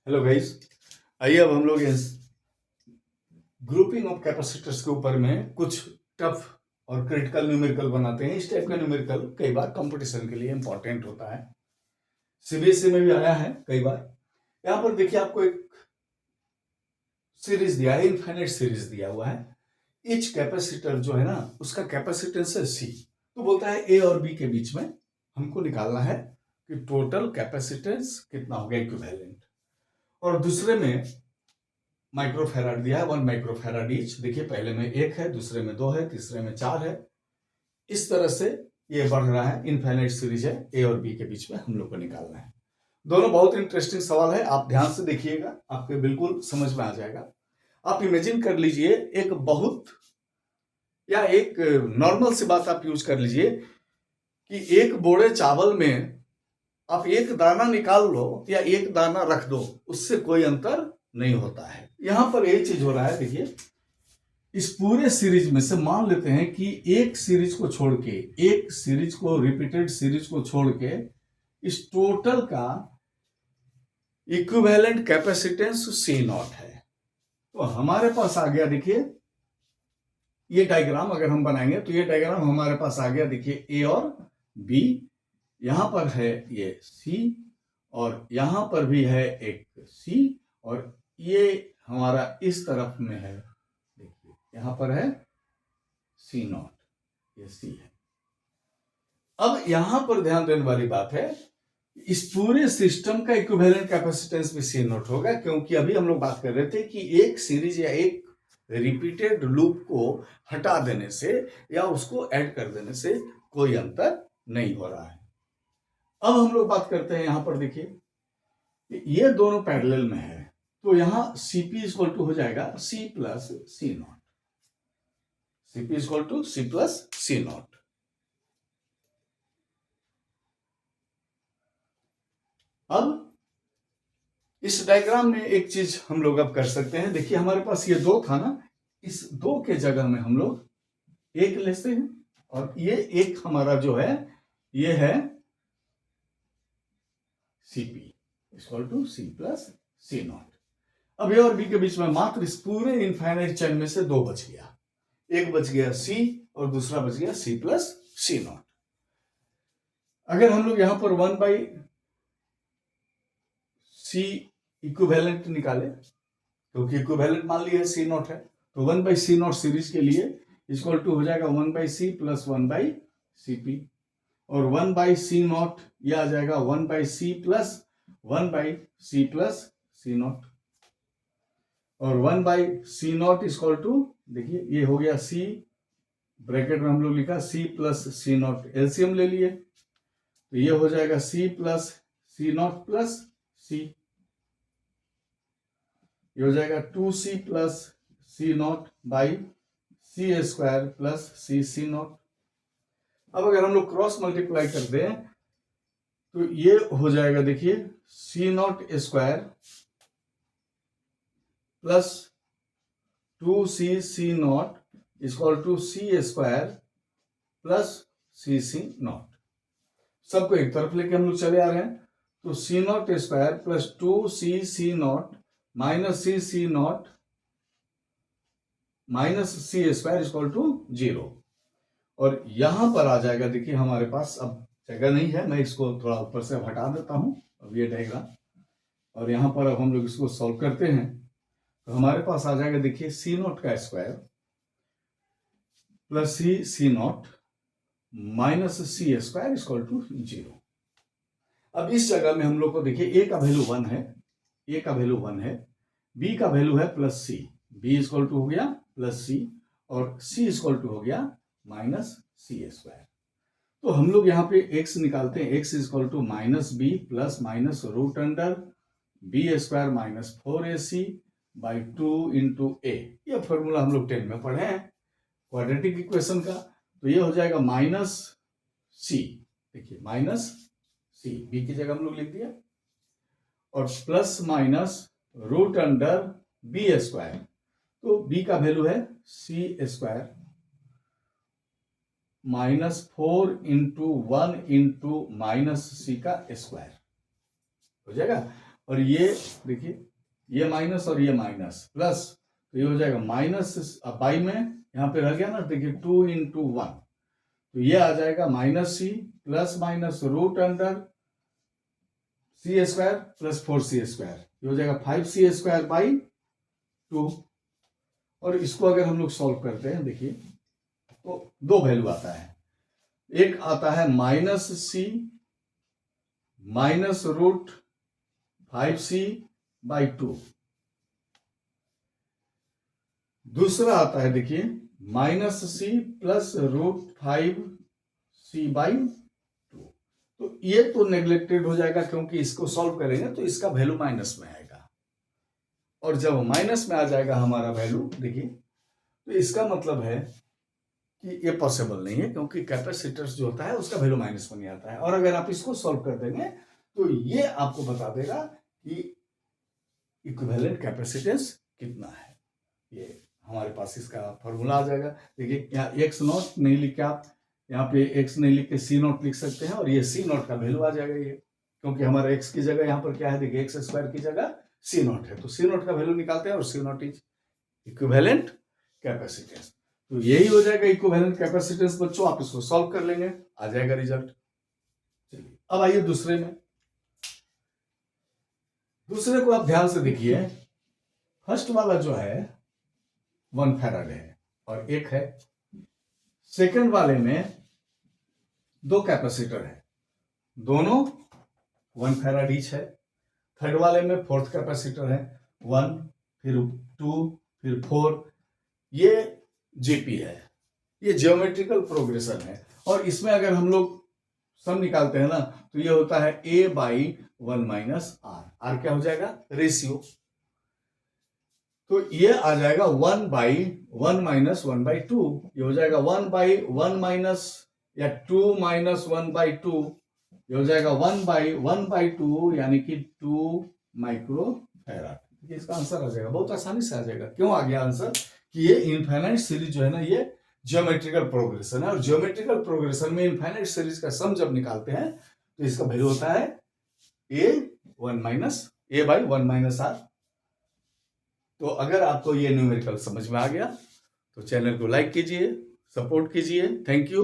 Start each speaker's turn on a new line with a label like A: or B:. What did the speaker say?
A: Hello guys, आइए अब हम लोग इस ग्रुपिंग ऑफ कैपेसिटर्स के ऊपर में कुछ टफ और क्रिटिकल न्यूमेरिकल बनाते हैं। इस टाइप का न्यूमेरिकल कई बार कंपटीशन के लिए इंपॉर्टेंट होता है, सीबीएसई में भी आया है कई बार। यहाँ पर देखिए आपको एक सीरीज दिया है, इनफाइनाइट सीरीज दिया हुआ है। ईच कैपेसिटर जो है ना उसका कैपेसिटेंस है सी, तो बोलता है ए और बी के बीच में हमको निकालना है कि टोटल कैपेसिटेंस कितना हो गया इक्विवेलेंट। और दूसरे में माइक्रोफेराड दिया है, 1 माइक्रोफेराड ईच। देखिए पहले में 1 है, दूसरे में 2 है, तीसरे में 4 है। इस तरह से ये बढ़ रहा है, इनफाइनाइट सीरीज है। ए और बी के बीच में हम लोग को निकालना है। दोनों बहुत इंटरेस्टिंग सवाल है, आप ध्यान से देखिएगा, आपको बिल्कुल समझ में आ जाएगा। आप इमेजिन कर लीजिए एक बहुत या एक नॉर्मल सी बात आप यूज कर लीजिए कि एक बोरे चावल में आप एक दाना निकाल लो या एक दाना रख दो, उससे कोई अंतर नहीं होता है। यहां पर एक चीज हो रहा है, देखिए इस पूरे सीरीज में से मान लेते हैं कि एक सीरीज को छोड़ के, एक सीरीज को, रिपीटेड सीरीज को छोड़ के इस टोटल का इक्विवेलेंट कैपेसिटेंस सी नॉट है। तो हमारे पास आ गया, देखिए ये डायग्राम अगर हम बनाएंगे तो ये डायग्राम हमारे पास आ गया। देखिए ए और बी, यहां पर है ये सी और यहां पर भी है एक सी, और ये हमारा इस तरफ में है, देखिए यहां पर है सी नॉट, ये सी है। अब यहां पर ध्यान देने वाली बात है, इस पूरे सिस्टम का इक्विवेलेंट कैपेसिटेंस भी सी नॉट होगा, क्योंकि अभी हम लोग बात कर रहे थे कि एक सीरीज या एक रिपीटेड लूप को हटा देने से या उसको ऐड कर देने से कोई अंतर नहीं हो रहा है। अब हम लोग बात करते हैं, यहां पर देखिए ये दोनों पैरेलल में है, तो यहां Cp इक्वल टू हो जाएगा C plus C not. Cp equal to C plus C not. अब इस डायग्राम में एक चीज हम लोग अब कर सकते हैं। देखिए हमारे पास ये 2 था ना, इस 2 के जगह में हम लोग 1 लेते हैं, और ये 1 हमारा जो है ये है Cp equal to C plus C not. अब ए और बी के बीच में मात्र इस पूरे इनफाइनाइट चेन में से 2 बच गया, एक बच गया C और दूसरा बच गया C प्लस सी नॉट। अगर हम लोग यहां पर 1 बाई सी इक्विवेलेंट निकाले, क्योंकि इक्विवेलेंट मान लिया सी नॉट है, तो 1 बाई सी नॉट सीरीज के लिए इक्वल टू हो जाएगा 1 by C plus 1 by Cp, और 1 बाई सी नॉट यह आ जाएगा 1 by C plus 1 by C plus C not, और 1 by C not equal to, देखिए ये हो गया C, ब्रैकेट में हम लोग लिखा C plus C not, LCM ले लिए तो ये हो जाएगा C plus C not plus C, ये हो जाएगा 2C plus C not by C square plus C not. अब अगर हम लोग क्रॉस मल्टीप्लाई कर दें तो ये हो जाएगा, देखिए C not square plus 2C not equal to C square plus C not. सबको एक तरफ लेके हम लोग चले आ रहे हैं, तो C not square plus 2C not minus C not minus C square equal to 0, और यहां पर आ जाएगा, देखिए हमारे पास अब जगह नहीं है, मैं इसको थोड़ा ऊपर से हटा देता हूं अब ये डायग्राम, और यहां पर अब हम लोग इसको सॉल्व करते हैं तो हमारे पास आ जाएगा, देखिए सी नॉट का square plus C not minus C square equal to 0। अब इस जगह में हम लोग को देखिए ए का वैल्यू 1 है, ए का वैल्यू 1 है, बी का वैल्यू है plus C, B equal to हो गया प्लस सी, और सी इक्वल टू हो गया माइनस सी स्क्वायर। तो हम लोग यहाँ पे x निकालते हैं, x equal to minus B plus minus root under B square minus 4ac by 2 into A. यह फॉर्मूला हम लोग 10 में पढ़े हैं क्वाड्रेटिक इक्वेशन का, तो ये हो जाएगा माइनस सी, देखिए माइनस सी, बी की जगह हम लोग लिख दिया, और plus minus root under B square, तो बी का वैल्यू है C square minus 4 into 1 into minus C का स्क्वायर हो जाएगा, और ये देखिए ये माइनस और ये माइनस प्लस, तो ये हो जाएगा माइनस बाई में यहाँ पे रह गया ना, देखिए 2 इंटू 1, तो ये आ जाएगा minus C plus minus root under C square plus 4c square, ये हो जाएगा 5c स्क्वायर बाई 2। और इसको अगर हम लोग सॉल्व करते हैं देखिए तो दो वैल्यू आता है, एक आता है minus C minus root 5c by 2, दूसरा आता है देखिए minus C plus root 5c by 2। तो ये तो नेग्लेक्टेड हो जाएगा क्योंकि इसको सॉल्व करेंगे तो इसका वैल्यू माइनस में आएगा, और जब माइनस में आ जाएगा हमारा वैल्यू देखिए तो इसका मतलब है कि ये पॉसिबल नहीं है, क्योंकि कैपेसिटर्स जो होता है उसका वैल्यू माइनस में नहीं आता है। और अगर आप इसको सॉल्व कर देंगे तो ये आपको बता देगा कि इक्विवेलेंट कैपेसिटेंस कितना है। ये हमारे पास इसका फॉर्मूला आ जाएगा। देखिए यहाँ एक्स नॉट नहीं लिख के आप यहाँ पे एक्स नहीं लिख के सी नॉट लिख सकते हैं, और ये सी नॉट का वैल्यू आ जाएगा ये, क्योंकि हमारा एक्स की जगह यहाँ पर क्या है, देखिए एक्स स्क्वायर की जगह सी नॉट है, तो सी नॉट का वैल्यू निकालते हैं और सी नॉट इज इक्विवेलेंट कैपेसिटेंस। तो यही हो जाएगा इक्विवेलेंट कैपेसिटेंस बच्चों, आप इसको सॉल्व कर लेंगे आ जाएगा रिजल्ट। चलिए अब आइए दूसरे में, दूसरे को आप ध्यान से देखिए। फर्स्ट वाला जो है 1 फैराड है और एक है, सेकंड वाले में दो कैपेसिटर है, दोनों 1 फैराड ईच है। थर्ड वाले में फोर्थ कैपेसिटर है 1 फिर 2 फिर 4, ये जीपी है, ये जियोमेट्रिकल प्रोग्रेशन है। और इसमें अगर हम लोग सम निकालते हैं ना तो ये होता है a by 1 minus R, R क्या हो जाएगा, रेशियो, तो ये आ जाएगा 1 बाई 1 माइनस 1 बाई 2, ये हो जाएगा 1 बाई 1 माइनस या 2 माइनस 1 बाई 2, ये हो जाएगा 1 बाई 2 यानी कि 2 माइक्रो फैराड। इसका आंसर आ जाएगा, बहुत आसानी से आ जाएगा। क्यों आ गया आंसर कि ये इनफाइनाइट सीरीज जो है ना ये ज्योमेट्रिकल प्रोग्रेशन है, और ज्योमेट्रिकल प्रोग्रेशन में इनफाइनाइट सीरीज का सम जब निकालते हैं तो इसका वैल्यू होता है a बाई 1 माइनस आर। तो अगर आपको ये न्यूमेरिकल समझ में आ गया तो चैनल को लाइक कीजिए, सपोर्ट कीजिए। Thank you.